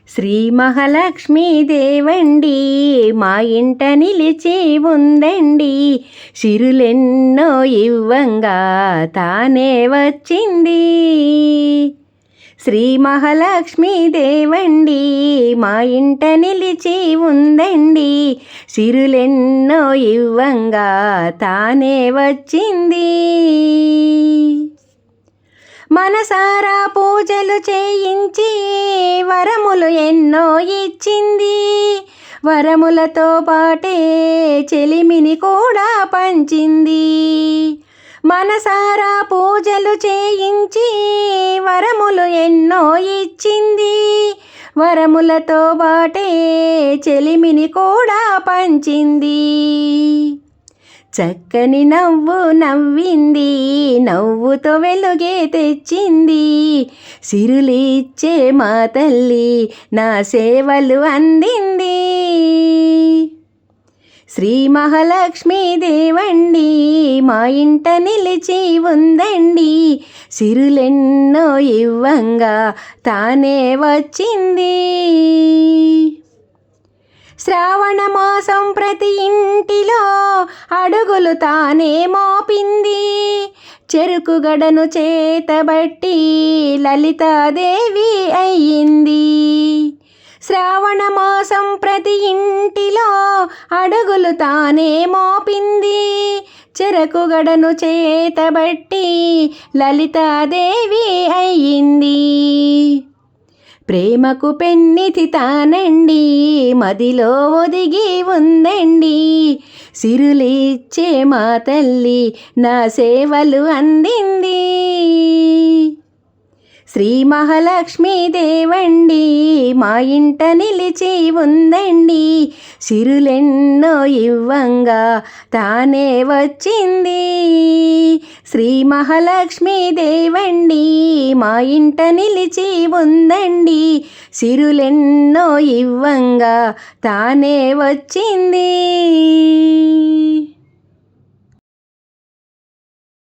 శ్రీ మహాలక్ష్మీ దేవండి మా ఇంట నిలిచి ఉందండి. సిరులెన్నో ఇవ్వంగా తానే వచ్చింది. శ్రీ మహాలక్ష్మీ దేవండి మా ఇంట నిలిచి ఉందండి. సిరులెన్నో ఇవ్వంగా తానే వచ్చింది. మనసారా పూజలు చేయించి వరములు ఎన్నో ఇచ్చింది. వరములతో పాటే చెలిమిని కూడా పంచింది. మనసారా పూజలు చేయించి వరములు ఎన్నో ఇచ్చింది. వరములతో పాటే చెలిమిని కూడా పంచింది. చక్కని నవ్వు నవ్వింది, నవ్వుతో వెలుగే తెచ్చింది. సిరులిచ్చే మా తల్లి నా సేవలు అందింది. శ్రీ మహాలక్ష్మీ దేవండి మా ఇంట నిలిచి ఉందండి. సిరులెన్నో ఇవ్వంగా తానే వచ్చింది. శ్రావణ మాసం ప్రతి ఇంటిలో అడుగులు తానే మోపింది. చెరుకు గడను చేతబట్టి లలితాదేవి అయ్యింది. శ్రావణ మాసం ప్రతి ఇంటిలో అడుగులు తానే మోపింది. చెరకు గడను చేతబట్టి లలితాదేవి అయ్యింది. ప్రేమకు పెన్నిధి తానండి, మదిలో ఒదిగి ఉందండి. సిరులిచ్చే మా తల్లి నా సేవలు అందింది. శ్రీ మహాలక్ష్మీ దేవండి మా ఇంట నిలిచి ఉందండి. సిరులెన్నో ఇవ్వంగా తానే వచ్చింది. శ్రీ మహాలక్ష్మీ దేవండి మా ఇంట నిలిచి ఉందండి. సిరులెన్నో ఇవ్వంగా తానే వచ్చింది.